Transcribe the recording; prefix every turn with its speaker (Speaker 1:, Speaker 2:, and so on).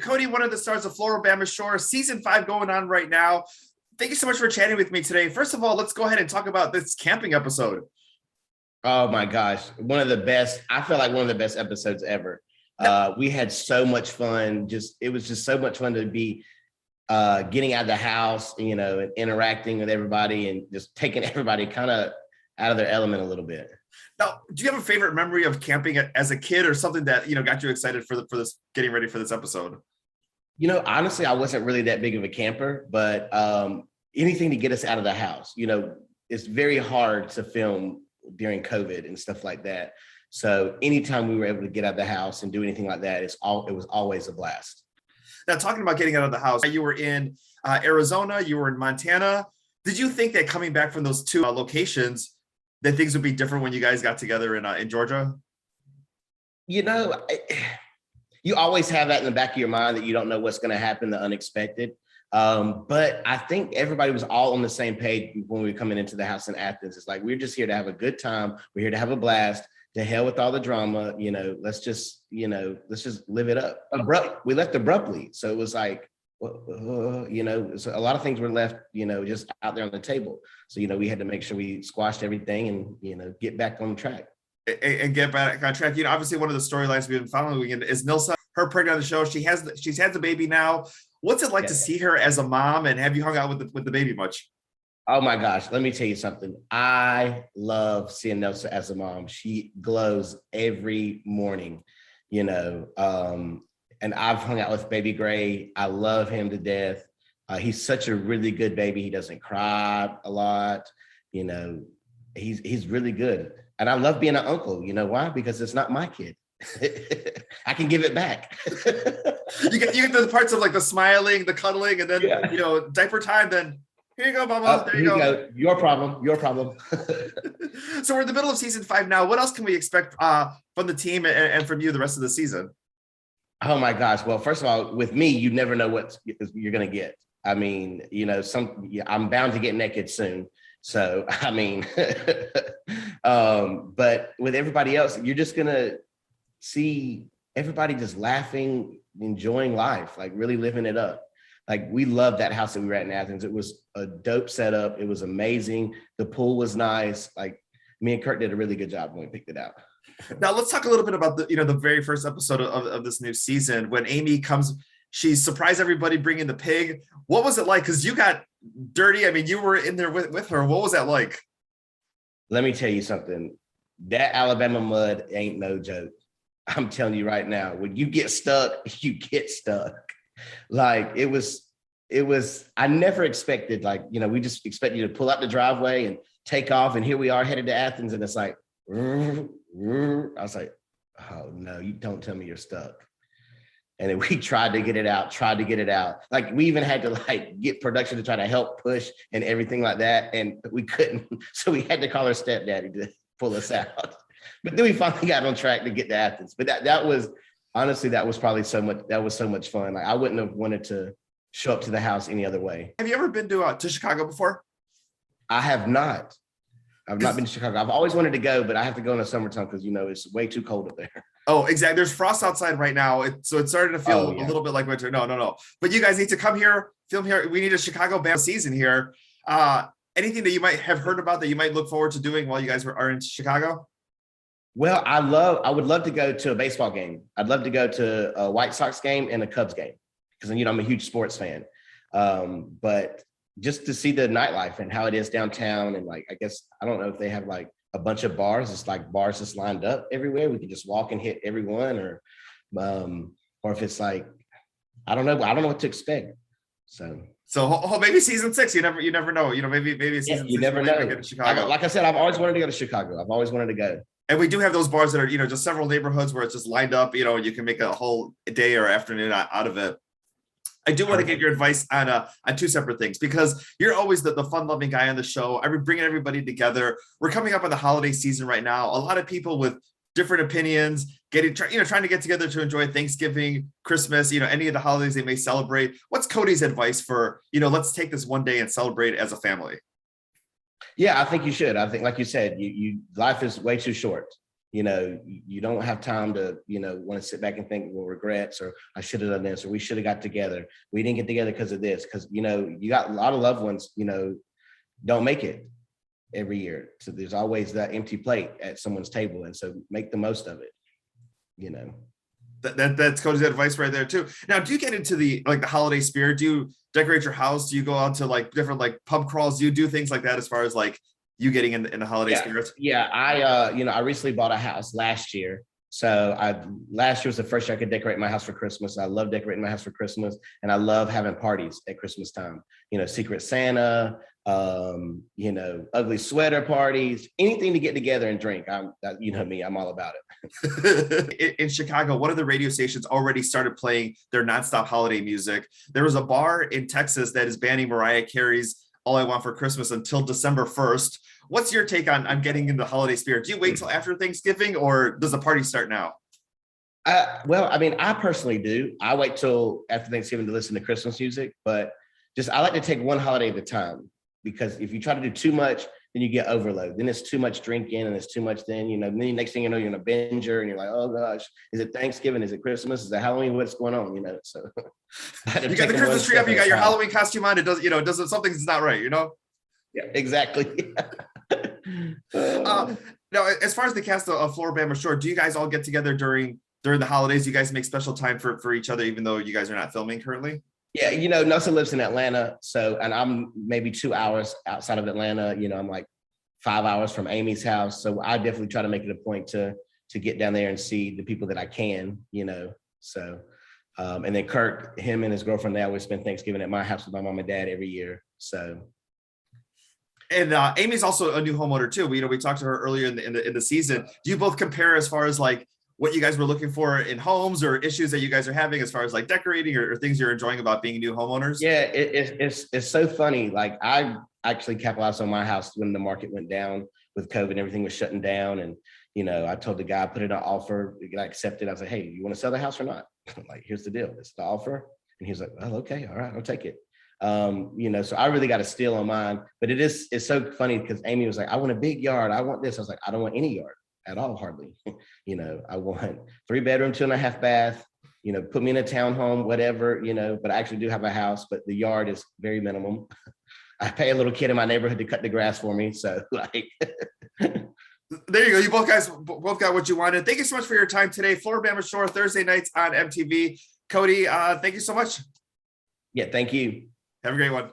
Speaker 1: Codi, one of the stars of Floribama Shore, season 5 going on right now. Thank you so much for chatting with me today. First of all, let's go ahead and talk about this camping episode.
Speaker 2: Oh my gosh, one of the best. I feel like one of the best episodes ever. We had so much fun. It was just so much fun to be getting out of the house, and interacting with everybody and just taking everybody kind of out of their element a little bit.
Speaker 1: Now, do you have a favorite memory of camping as a kid, or something that got you excited for this, getting ready for this episode?
Speaker 2: Honestly, I wasn't really that big of a camper, but anything to get us out of the house. It's very hard to film during COVID and stuff like that. So anytime we were able to get out of the house and do anything like that, it was always a blast.
Speaker 1: Now, talking about getting out of the house, you were in Arizona, you were in Montana. Did you think that coming back from those two locations, that things would be different when you guys got together in Georgia?
Speaker 2: You always have that in the back of your mind that you don't know what's going to happen, the unexpected. But I think everybody was all on the same page when we were coming into the house in Athens. It's like, we're just here to have a good time. We're here to have a blast. To hell with all the drama. Let's just live it up. We left abruptly. So it was like, so a lot of things were left, just out there on the table. So, we had to make sure we squashed everything and, get back on track.
Speaker 1: And get back on track. Obviously one of the storylines we've been following is Nilsa, her pregnant on the show. She's had the baby now. What's it like to see her as a mom, and have you hung out with the baby much?
Speaker 2: Oh my gosh, let me tell you something. I love seeing Nilsa as a mom. She glows every morning, and I've hung out with baby Gray. I love him to death. He's such a really good baby. He doesn't cry a lot. He's really good. And I love being an uncle. You know why? Because it's not my kid. I can give it back.
Speaker 1: you get the parts of like the smiling, the cuddling, and then diaper time. Then here you go, Mama. There you go.
Speaker 2: Your problem.
Speaker 1: So we're in the middle of season 5 now. What else can we expect from the team and from you the rest of the season?
Speaker 2: Oh my gosh. Well, first of all, with me, you never know what you're going to get. I mean, I'm bound to get naked soon. So, I mean, but with everybody else, you're just going to see everybody just laughing, enjoying life, like really living it up. Like, we loved that house that we were at in Athens. It was a dope setup. It was amazing. The pool was nice. Like, me and Kurt did a really good job when we picked it out.
Speaker 1: Now let's talk a little bit about the very first episode of this new season, when Aimee comes. She surprised everybody bringing the pig. What was it like? Because you got dirty. I mean, you were in there with her. What was that like?
Speaker 2: Let me tell you something. That Alabama mud ain't no joke. I'm telling you right now, when you get stuck, you get stuck. Like, it was, I never expected, we just expected you to pull out the driveway and take off. And here we are headed to Athens. And it's like, I was like, oh no, you don't tell me you're stuck. And then we tried to get it out. Like, we even had to get production to try to help push and everything like that. And we couldn't. So we had to call our stepdaddy to pull us out. But then we finally got on track to get to Athens. But that was, honestly, that was so much fun. Like, I wouldn't have wanted to show up to the house any other way.
Speaker 1: Have you ever been to Chicago before?
Speaker 2: I have not. I've not been to Chicago. I've always wanted to go, but I have to go in the summertime because, it's way too cold up there.
Speaker 1: Oh, exactly. There's frost outside right now. So it's starting to feel a little bit like winter. No. But you guys need to come here, film here. We need a Chicago band season here. Anything that you might have heard about that you might look forward to doing while you guys are in Chicago?
Speaker 2: Well, I would love to go to a baseball game. I'd love to go to a White Sox game and a Cubs game because, I'm a huge sports fan. But just to see the nightlife and how it is downtown. And I guess, I don't know if they have a bunch of bars. It's like bars just lined up everywhere. We can just walk and hit everyone, or if it's I don't know what to expect. So
Speaker 1: maybe season 6, you never know, maybe season 6.
Speaker 2: You never know. Like I said, I've always wanted to go to Chicago. I've always wanted to go.
Speaker 1: And we do have those bars that are, just several neighborhoods where it's just lined up, you can make a whole day or afternoon out of it. I do want to get your advice on 2 separate things, because you're always the fun-loving guy on the show. I'm bringing everybody together. We're coming up on the holiday season right now. A lot of people with different opinions, trying to get together to enjoy Thanksgiving, Christmas, any of the holidays they may celebrate. What's Codi's advice for, let's take this one day and celebrate as a family?
Speaker 2: Yeah, I think you should. I think, like you said, life is way too short. You don't have time to, want to sit back and think, well, regrets, or I should have done this, or we should have got together. We didn't get together because of this, because, you got a lot of loved ones, don't make it every year. So there's always that empty plate at someone's table. And so make the most of it,
Speaker 1: That's Cody's advice right there too. Now, do you get into the holiday spirit? Do you decorate your house? Do you go out to different pub crawls? Do you do things like that as far as you getting in the holiday spirit?
Speaker 2: Yeah. I recently bought a house last year. So last year was the first year I could decorate my house for Christmas. I love decorating my house for Christmas, and I love having parties at Christmas time. Secret Santa, ugly sweater parties, anything to get together and drink. Me, I'm all about
Speaker 1: it. In Chicago, one of the radio stations already started playing their nonstop holiday music. There was a bar in Texas that is banning Mariah Carey's All I Want for Christmas until December 1st. What's your take on getting in the holiday spirit? Do you wait till after Thanksgiving, or does the party start now?
Speaker 2: I personally do. I wait till after Thanksgiving to listen to Christmas music, but I like to take one holiday at a time, because if you try to do too much, then you get overload. Then it's too much drinking, and it's too much. Then then the next thing you know, you're in a binger, and you're like, oh gosh, is it Thanksgiving? Is it Christmas? Is it Halloween? What's going on? So
Speaker 1: you got the Christmas tree up, you got your Halloween costume on. It does, doesn't, something's not right,
Speaker 2: Yeah, exactly.
Speaker 1: Now, as far as the cast of Floribama Shore, do you guys all get together during the holidays? You guys make special time for each other, even though you guys are not filming currently?
Speaker 2: Yeah, Nilsa lives in Atlanta, and I'm maybe 2 hours outside of Atlanta. I'm like 5 hours from Aimee's house, so I definitely try to make it a point to get down there and see the people that I can. So, and then Kirk, him and his girlfriend, they always spend Thanksgiving at my house with my mom and dad every year. So.
Speaker 1: And Aimee's also a new homeowner too. We talked to her earlier in the season. Do you both compare as far as what you guys were looking for in homes, or issues that you guys are having as far as decorating, or things you're enjoying about being new homeowners?
Speaker 2: Yeah, it's so funny. I actually capitalized on my house when the market went down with COVID and everything was shutting down. And, I told the guy, put it on offer, I accepted. I was like, hey, you want to sell the house or not? Here's the deal. It's the offer. And he was like, well, okay, all right, I'll take it. So I really got a steal on mine, but it's so funny because Aimee was like, I want a big yard. I want this. I was like, I don't want any yard at all, hardly. I want 3-bedroom, 2.5 bath, put me in a townhome, whatever, but I actually do have a house, but the yard is very minimum. I pay a little kid in my neighborhood to cut the grass for me. So
Speaker 1: there you go. You both got what you wanted. Thank you so much for your time today. Floribama Shore, Thursday nights on MTV. Codi, thank you so much.
Speaker 2: Yeah, thank you.
Speaker 1: Have a great one.